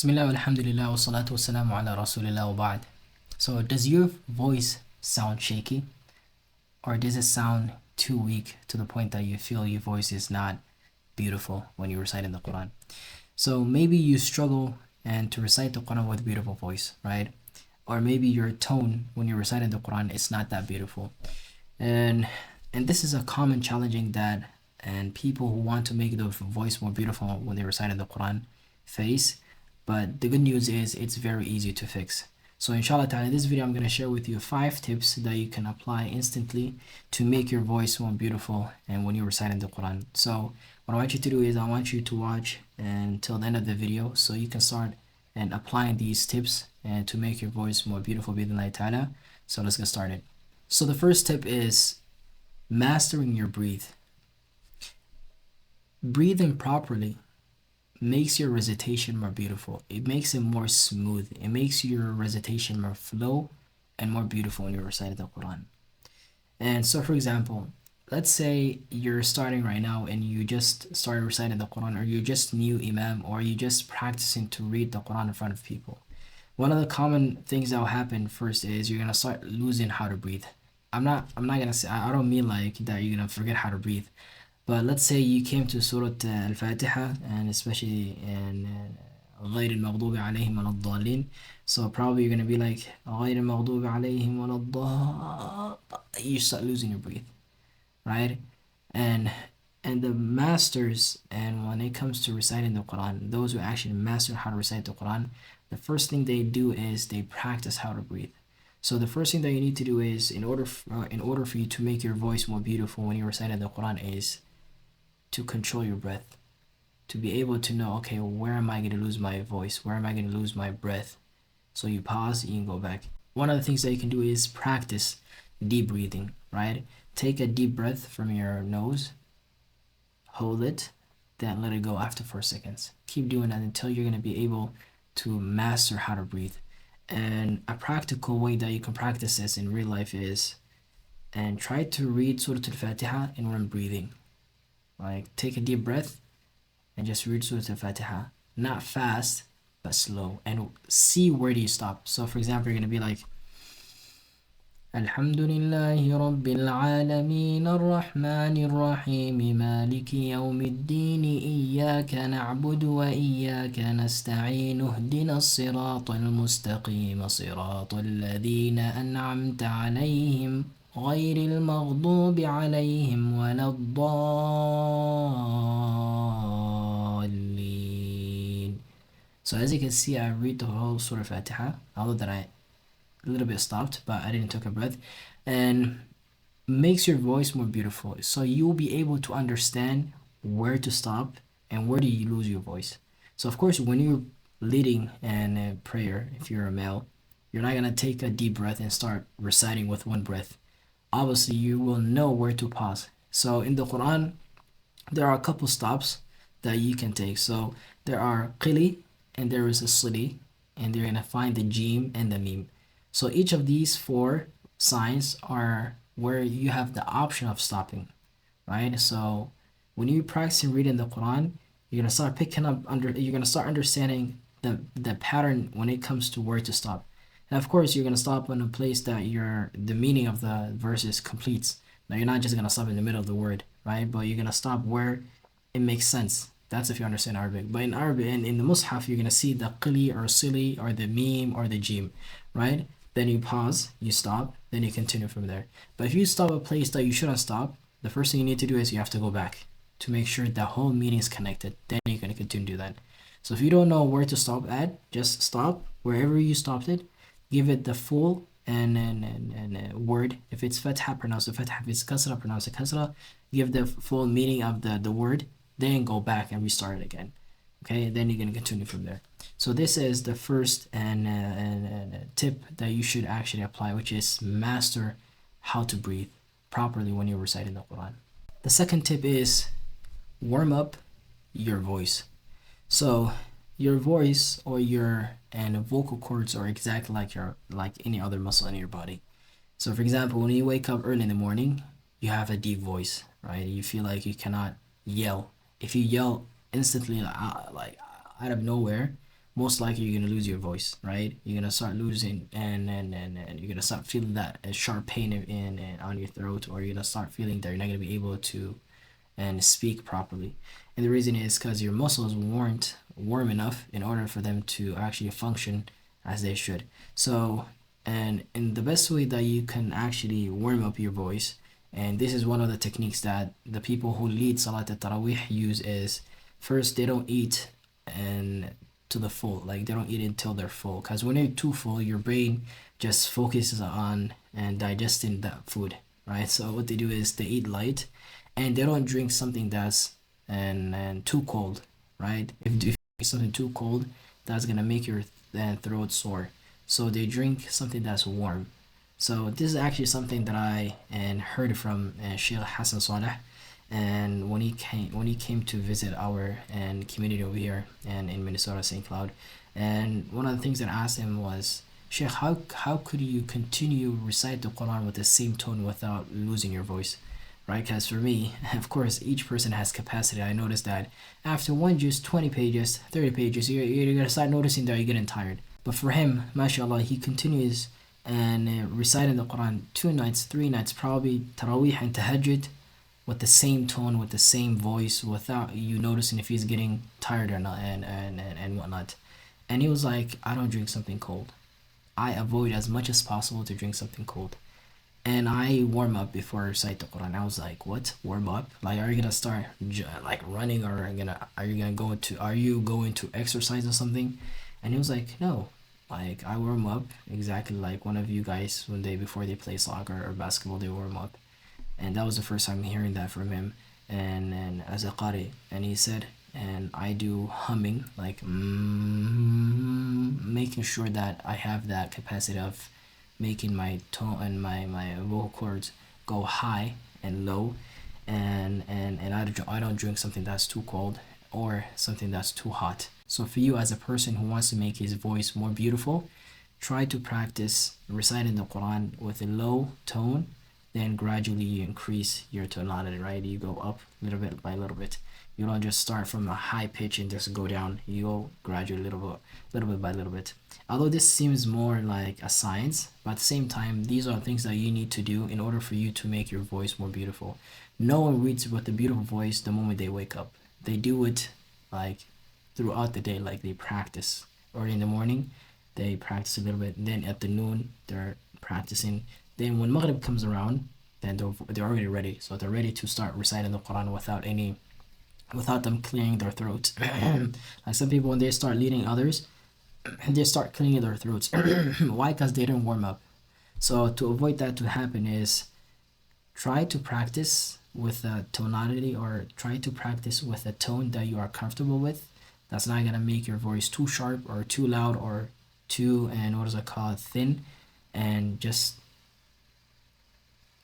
Bismillah, alhamdulillah, wa salatu wa salamu ala rasulillah wa ba'd. So, does your voice sound shaky? Or does it sound too weak to the point that you feel your voice is not beautiful when you recite in the Quran? So, maybe you struggle and to recite the Quran with beautiful voice, right? Or maybe your tone when you recite in the Quran is not that beautiful. And this is a common challenging that and people who want to make the voice more beautiful when they recite in the Quran face. But the good news is it's very easy to fix. So inshallah ta'ala, in this video I'm going to share with you 5 tips that you can apply instantly to make your voice more beautiful and when you're reciting the Quran. So what I want you to do is I want you to watch until the end of the video so you can start and applying these tips and to make your voice more beautiful bi'idhnillahi ta'ala. So let's get started. So the first tip is mastering your breath. Breathing properly makes your recitation more beautiful. It makes it more smooth. It makes your recitation more flow and more beautiful when you're reciting the Quran. And so for example, let's say you're starting right now and you just started reciting the Quran, or you're just new imam, or you just practicing to read the Quran in front of people. One of the common things that will happen first is you're gonna start losing how to breathe. I'm not gonna say, I don't mean like that you're gonna forget how to breathe. But let's say you came to Surah Al-Fatiha, and especially in غير المغضوب عليهم ولا الضالين. So probably you're going to be like غير المغضوب عليهم ولا الضالين. You start losing your breath, right? And the masters, and when it comes to reciting the Quran, those who actually master how to recite the Quran, the first thing they do is they practice how to breathe. So the first thing that you need to do is, in order for you to make your voice more beautiful when you're reciting the Quran, is to control your breath, to be able to know, okay, where am I going to lose my voice? Where am I going to lose my breath? So you pause, you can go back. One of the things that you can do is practice deep breathing, right? Take a deep breath from your nose, hold it, then let it go after 4 seconds. Keep doing that until you're going to be able to master how to breathe. And a practical way that you can practice this in real life is, and try to read Surah Al-Fatiha in one breathing. Like, take a deep breath and just read Surah Al-Fatiha. Not fast, but slow. And see where do you stop. So for example, you're going to be like, Alhamdulillahi Rabbil Alameen Ar-Rahmanir Rahim Maliki Yawmiddin Iyyaka na'budu wa Iyyaka nasta'in Ihdina as-siratal mustaqim Siratal ladhina an'amta alayhim غير المغضوب عليهم ولا الضالين. So as you can see, I read the whole Surah Fatiha, although that I a little bit stopped, but I didn't take a breath, and makes your voice more beautiful. So you'll be able to understand where to stop and where do you lose your voice. So of course, when you're leading in prayer, if you're a male, you're not gonna take a deep breath and start reciting with one breath. Obviously you will know where to pause. So in the Quran, there are a couple stops that you can take. So there are qili and there is a sili, and you're gonna find the jim and the mim. So each of these 4 signs are where you have the option of stopping, right? So when you practice reading the Quran, you're gonna start you're gonna start understanding the pattern when it comes to where to stop. And of course, you're going to stop in a place that the meaning of the verses completes. Now, you're not just going to stop in the middle of the word, right? But you're going to stop where it makes sense. That's if you understand Arabic. But in Arabic, in the Mus'haf, you're going to see the qili or sili or the mim or the jim, right? Then you pause, you stop, then you continue from there. But if you stop a place that you shouldn't stop, the first thing you need to do is you have to go back to make sure the whole meaning is connected. Then you're going to continue to do that. So if you don't know where to stop at, just stop wherever you stopped it. Give it the full and word. If it's fatha, pronounce the fatha. If it's kasra, pronounce the kasra. Give the full meaning of the word. Then go back and restart it again. Okay, then you're gonna continue from there. So this is the first tip that you should actually apply, which is master how to breathe properly when you're reciting the Quran. The second tip is warm up your voice. So your voice or your vocal cords are exactly like any other muscle in your body. So for example, when you wake up early in the morning, you have a deep voice, right? You feel like you cannot yell. If you yell instantly, like out of nowhere, most likely you're gonna lose your voice, right? You're gonna start losing, and you're gonna start feeling that sharp pain in on your throat, or you're gonna start feeling that you're not gonna be able to and speak properly. And the reason is because your muscles weren't warm enough in order for them to actually function as they should. So, and the best way that you can actually warm up your voice, and this is one of the techniques that the people who lead Salat al-Tarawih use, is first they don't eat and to the full, like they don't eat until they're full, because when you're too full your brain just focuses on and digesting that food, right? So what they do is they eat light, and they don't drink something that's and too cold, right? If you drink something too cold, that's gonna make your throat sore. So they drink something that's warm. So this is actually something that I heard from Sheikh Hassan Saleh, and when he came to visit our community over here and in Minnesota, St. Cloud, and one of the things that I asked him was, Sheikh, how could you continue recite the Quran with the same tone without losing your voice? Right? Because for me, of course, each person has capacity. I noticed that after one juz, 20 pages, 30 pages, you're gonna start noticing that you're getting tired. But for him, mashallah, he continues and reciting the Quran 2 nights, 3 nights, probably Taraweeh and Tahajjud, with the same tone, with the same voice, without you noticing if he's getting tired or not, and whatnot. And he was like, I don't drink something cold. I avoid as much as possible to drink something cold. And I warm up before I recite the Quran. I was like, "What? Warm up? Like, are you gonna start like running, or are you going to exercise or something?" And he was like, "No, like I warm up exactly like one of you guys when they before they play soccer or basketball, they warm up." And that was the first time hearing that from him, and as a qari, and he said, and I do humming, like making sure that I have that capacity of making my tone and my vocal cords go high and low, and I don't drink something that's too cold or something that's too hot. So for you as a person who wants to make his voice more beautiful, try to practice reciting the Quran with a low tone, then gradually you increase your tonality, right? You go up little bit by little bit. You don't just start from a high pitch and just go down. You go gradually little bit by little bit. Although this seems more like a science, but at the same time, these are things that you need to do in order for you to make your voice more beautiful. No one reads with a beautiful voice the moment they wake up. They do it like throughout the day, like they practice. Early in the morning, they practice a little bit. Then at the noon, they're practicing. Then when Maghrib comes around, then they're already ready. So they're ready to start reciting the Quran without them clearing their throats. Like some people, when they start leading others, they start clearing their throats. Why? Because they didn't warm up. So to avoid that to happen is try to practice with a tonality, or try to practice with a tone that you are comfortable with. That's not gonna make your voice too sharp or too loud or too, and what is it called, thin, and just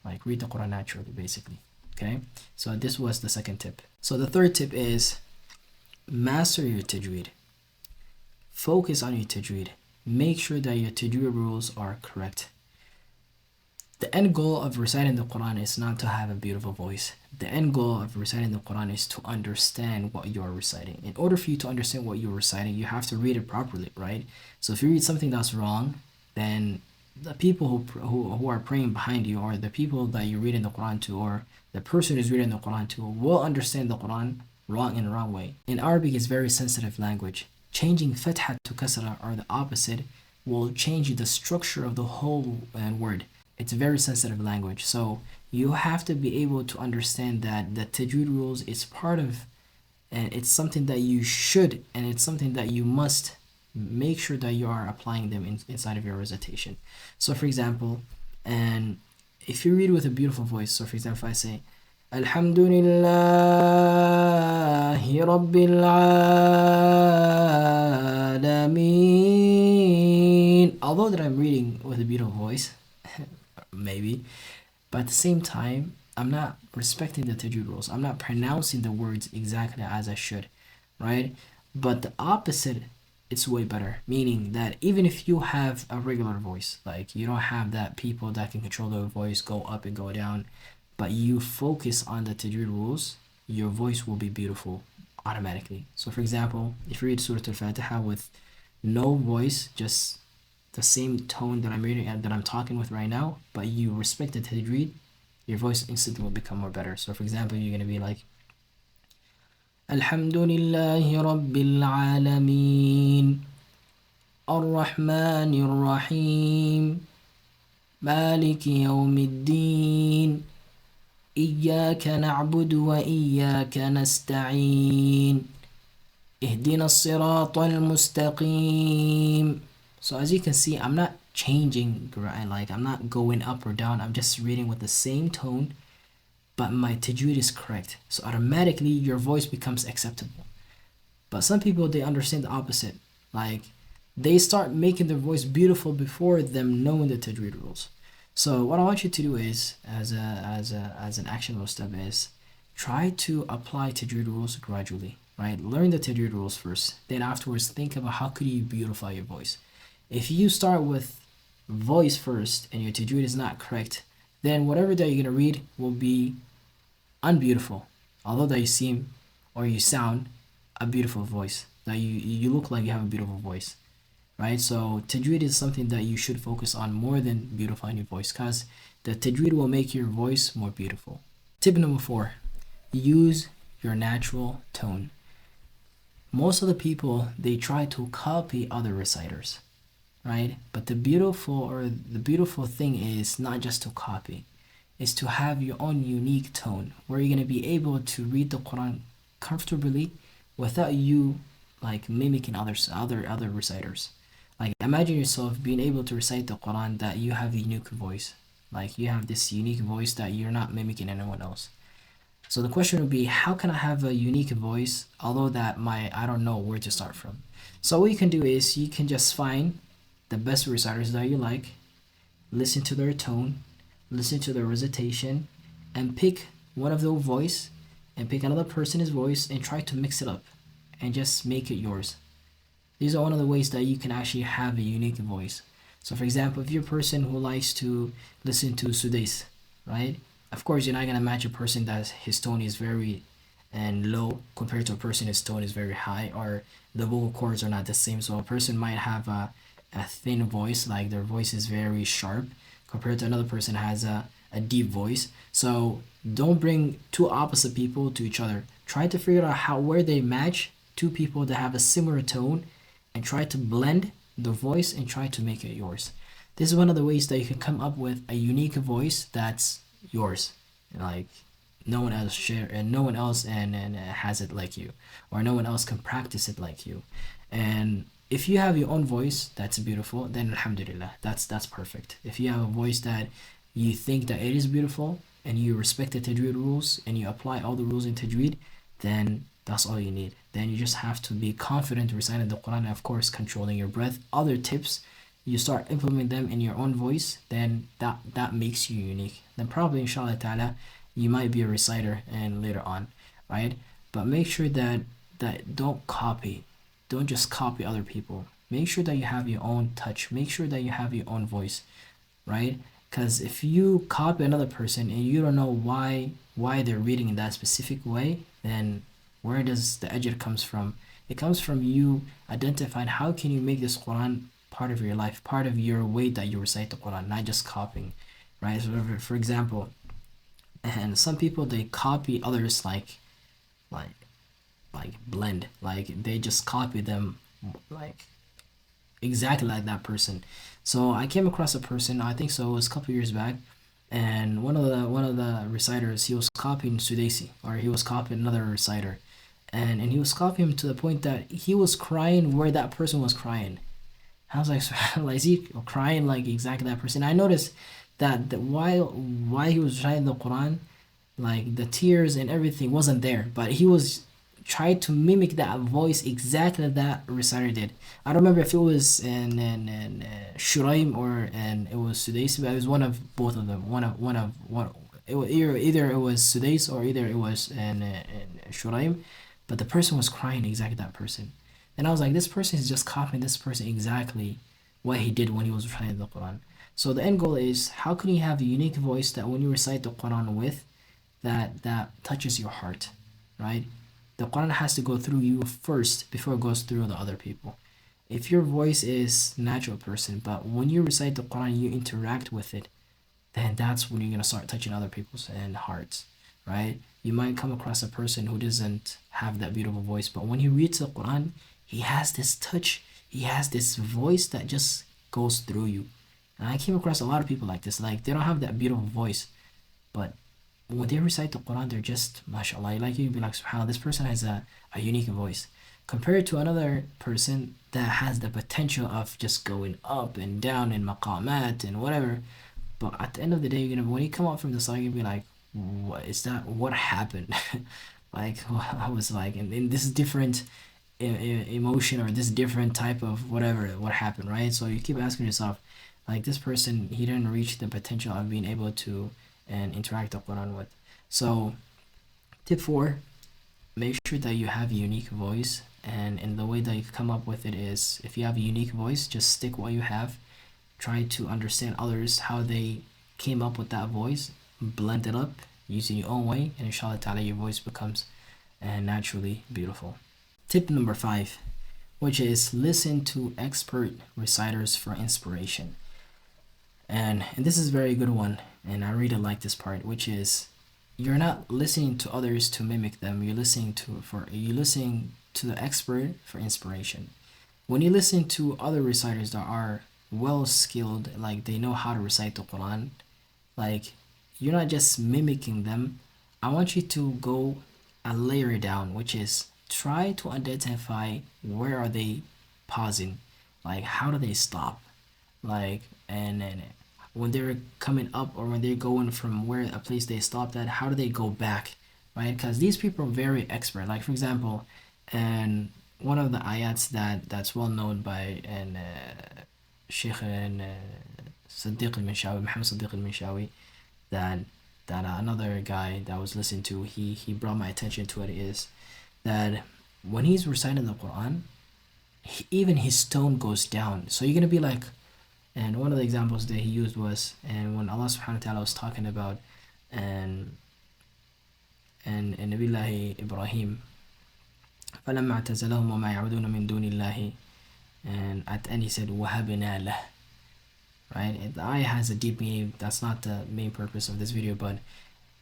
like read the Quran naturally, basically. Okay, so this was the second tip. So the third tip is master your tajweed. Focus on your tajweed. Make sure that your tajweed rules are correct. The end goal of reciting the Quran is not to have a beautiful voice. The end goal of reciting the Quran is to understand what you are reciting. In order for you to understand what you're reciting, you have to read it properly, right? So if you read something that's wrong, then the people who are praying behind you, or the people that you're reading the Quran to, or the person who's reading the Quran to, will understand the Quran wrong in the wrong way. In Arabic, it's very sensitive language. Changing fatha to kasra, or the opposite, will change the structure of the whole word. It's a very sensitive language. So you have to be able to understand that the tajweed rules is part of, and it's something that you should, and it's something that you must make sure that you are applying them inside of your recitation. So for example, and if you read with a beautiful voice, so for example, if I say Alhamdulillahi Rabbil Alameen, although that I'm reading with a beautiful voice, maybe, but at the same time, I'm not respecting the tajweed rules. I'm not pronouncing the words exactly as I should, right? But the opposite, it's way better. Meaning that even if you have a regular voice, like you don't have that people that can control their voice, go up and go down, but you focus on the tajweed rules, your voice will be beautiful automatically. So for example, if you read Surah Al-Fatiha with no voice, just the same tone that I'm reading and that I'm talking with right now, but you respect the tajweed, your voice instantly will become more better. So for example, you're gonna be like, Alhamdulillahi Rabbil Alameen, Ar-Rahmanir Rahim, Maliki Yawmiddin, إياك نعبد وإياك نستعين اهدنا الصراط المستقيم. So as you can see, I'm not changing, right? Like I'm not going up or down. I'm just reading with the same tone, but my tajweed is correct. So automatically your voice becomes acceptable. But some people, they understand the opposite. Like they start making their voice beautiful before them knowing the tajweed rules. So what I want you to do is, as an actionable step, is try to apply tajweed rules gradually. Right? Learn the tajweed rules first. Then afterwards, think about how could you beautify your voice. If you start with voice first and your tajweed is not correct, then whatever that you're gonna read will be unbeautiful. Although that you seem or you sound a beautiful voice, that you look like you have a beautiful voice, right? So tajweed is something that you should focus on more than beautifying your voice, because the tajweed will make your voice more beautiful. Tip number 4, use your natural tone. Most of the people, they try to copy other reciters, right? But the beautiful thing is not just to copy, is to have your own unique tone where you're going to be able to read the Quran comfortably without you like mimicking other reciters. Like imagine yourself being able to recite the Quran that you have a unique voice. Like you have this unique voice that you're not mimicking anyone else. So the question would be, how can I have a unique voice although that I don't know where to start from? So what you can do is you can just find the best reciters that you like, listen to their tone, listen to their recitation, and pick one of their voice and pick another person's voice and try to mix it up and just make it yours. These are one of the ways that you can actually have a unique voice. So for example, if you're a person who likes to listen to Sudais, right? Of course, you're not gonna match a person that his tone is very and low compared to a person whose tone is very high, or the vocal cords are not the same. So a person might have a thin voice, like their voice is very sharp, compared to another person has a deep voice. So don't bring two opposite people to each other. Try to figure out where they match two people that have a similar tone and try to blend the voice and try to make it yours. This is one of the ways that you can come up with a unique voice that's yours. Like no one else share and no one else and has it like you, or no one else can practice it like you. And if you have your own voice that's beautiful, then alhamdulillah, that's perfect. If you have a voice that you think that it is beautiful and you respect the tajweed rules and you apply all the rules in tajweed, then that's all you need. Then you just have to be confident reciting the Quran and of course controlling your breath. Other tips, you start implementing them in your own voice, then that makes you unique. Then probably inshallah ta'ala you might be a reciter and later on, right? But make sure that don't copy. Don't just copy other people. Make sure that you have your own touch. Make sure that you have your own voice, right? Because if you copy another person and you don't know why they're reading in that specific way, then where does the ajr comes from? It comes from you identifying how can you make this Quran part of your life, part of your way that you recite the Quran, not just copying, right? So for example, and some people, they copy others like blend, like they just copy them like exactly like that person. So I came across a person, I think so it was a couple years back, and one of the reciters, he was copying Sudaisi, or he was copying another reciter, and he was copying him to the point that he was crying where that person was crying. I was like, is he crying like exactly that person? I noticed that while he was reciting the Quran, like the tears and everything wasn't there, but he was trying to mimic that voice exactly that reciter did. I don't remember if it was in Shuraim or and it was Sudais, but it was one of both of them. One. It was either it was Sudais or either it was in Shuraim, but the person was crying exactly that person. And I was like, this person is just copying this person exactly what he did when he was reciting the Quran. So the end goal is, how can you have a unique voice that when you recite the Quran with, that touches your heart, right? The Quran has to go through you first before it goes through the other people. If your voice is natural person, but when you recite the Quran, you interact with it, then that's when you're gonna start touching other people's and hearts, right? You might come across a person who doesn't have that beautiful voice, but when he reads the Quran, he has this touch, he has this voice that just goes through you. And I came across a lot of people like this, like they don't have that beautiful voice, but when they recite the Quran, they're just, mashallah, like you'd be like, subhanAllah, this person has a unique voice. Compared to another person that has the potential of just going up and down in maqamat and whatever, but at the end of the day, when you come out from the side, you'll be like, what is that? What happened? Like, I was like, and this is different emotion or this different type of whatever, what happened, right? So you keep asking yourself, like, this person, he didn't reach the potential of being able to and interact the Quran with. So, tip four, make sure that you have a unique voice. And the way that you come up with it is if you have a unique voice, just stick what you have. Try to understand others, how they came up with that voice, blend it up using your own way, and inshallah ta'ala, your voice becomes naturally beautiful. Tip number five, which is listen to expert reciters for inspiration. And this is a very good one, and I really like this part, which is you're not listening to others to mimic them. You're listening to the expert for inspiration. When you listen to other reciters that are well skilled, like they know how to recite the Quran, like you're not just mimicking them. I want you to go a layer down, which is try to identify where are they pausing, like how do they stop, like and when they're coming up or when they're going from where a place they stopped at, how do they go back, right? Because these people are very expert. Like for example, and one of the ayats that's well known by and Sheikh and Sadiq al-Minshawi, Muhammad Sadiq al-Minshawi, that another guy that I was listening to, he brought my attention to it, is that when he's reciting the Quran, even his tone goes down. So you're gonna be like, and one of the examples that he used was, and when Allah subhanahu wa ta'ala was talking about and Nabiullah Ibrahim, فَلَمَّا اعْتَزَلَهُمْ وَمَا يَعْبُدُونَ مِن دُونِ اللَّهِ, and at the end he said وَهَبْنَا لَهُ, right? And the ayah has a deep meaning. That's not the main purpose of this video, but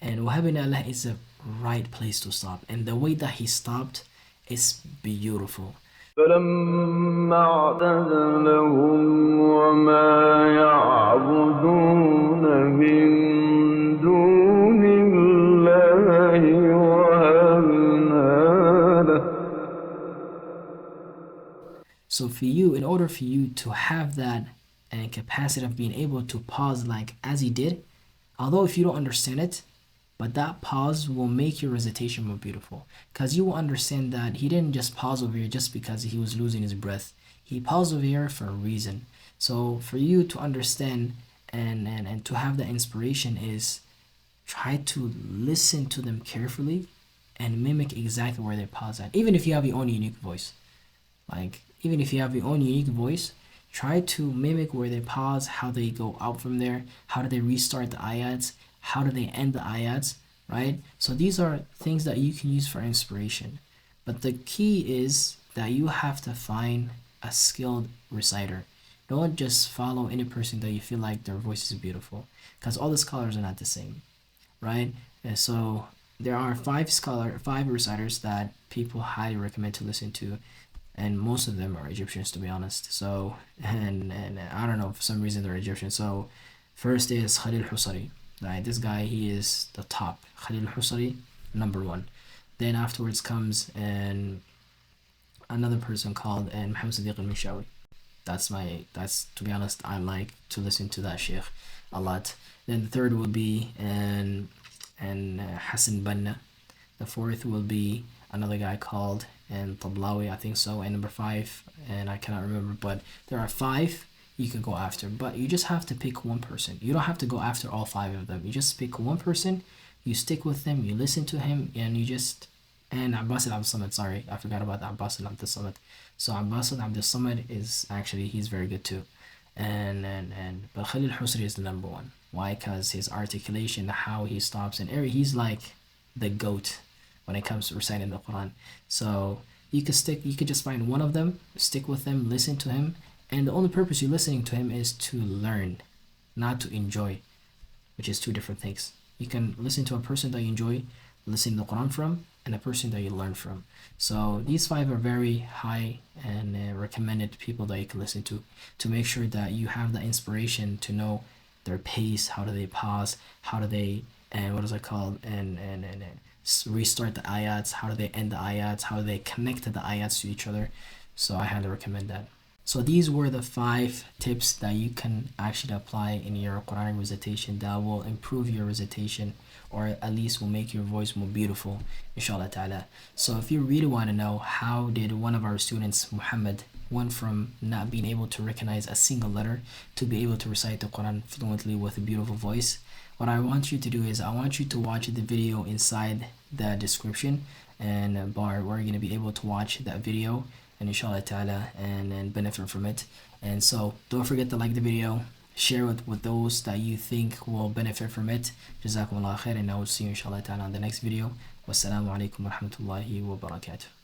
and وَهَبْنَا لَهُ is the right place to stop, and the way that he stopped is beautiful. فلما اعتزلهم وما يعبدون من دون الله وهبنا له. So for you, in order for you to have that and capacity of being able to pause like as he did, although if you don't understand it, but that pause will make your recitation more beautiful, because you will understand that he didn't just pause over here just because he was losing his breath. He paused over here for a reason. So for you to understand and to have that inspiration is try to listen to them carefully and mimic exactly where they pause at, even if you have your own unique voice. Like even if you have your own unique voice, try to mimic where they pause, how they go out from there, how do they restart the ayats, how do they end the ayats, right? So these are things that you can use for inspiration. But the key is that you have to find a skilled reciter. Don't just follow any person that you feel like their voice is beautiful, because all the scholars are not the same, right? And so there are five reciters that people highly recommend to listen to, and most of them are Egyptians, to be honest. So and I don't know, for some reason they're Egyptian. So first is Khalil Husari. Right, this guy, he is the top. Khalil Husari, number one. Then afterwards comes and another person called and Muhammad Sadiq al-Minshawi. That's to be honest, I like to listen to that sheikh a lot. Then the third will be and Hassan Banna. The fourth will be another guy called and Tablawi, I think so. And number five, and I cannot remember, but there are five you can go after, but you just have to pick one person. You don't have to go after all five of them. You just pick one person, you stick with him, you listen to him, and you just and Abbas al Samad, sorry, I forgot about Abbas al Samad. So Abbas al Samad is actually, he's very good too. But Khalil Husri is the number one. Why? Because his articulation, how he stops, and he's like the goat when it comes to reciting the Quran. So You could just find one of them, stick with them, listen to him, and the only purpose you're listening to him is to learn, not to enjoy, which is two different things. You can listen to a person that you enjoy listening to the Quran from, and a person that you learn from. So these five are very high and recommended people that you can listen to make sure that you have the inspiration to know their pace, how do they pause, how do they, and what is it called, and restart the ayats, how do they end the ayats, how do they connect the ayats to each other. So I highly recommend that. So these were the 5 tips that you can actually apply in your Quranic recitation that will improve your recitation, or at least will make your voice more beautiful, inshallah ta'ala. So if you really want to know how did one of our students, Muhammad, went from not being able to recognize a single letter to be able to recite the Quran fluently with a beautiful voice, what I want you to do is I want you to watch the video inside the description and bar where you're going to be able to watch that video, and inshallah ta'ala, and benefit from it. And so don't forget to like the video, share it with those that you think will benefit from it. Jazakumullah khair, and I will see you inshallah ta'ala on the next video. Wassalamu alaikum wa rahmatullahi wa barakatuh.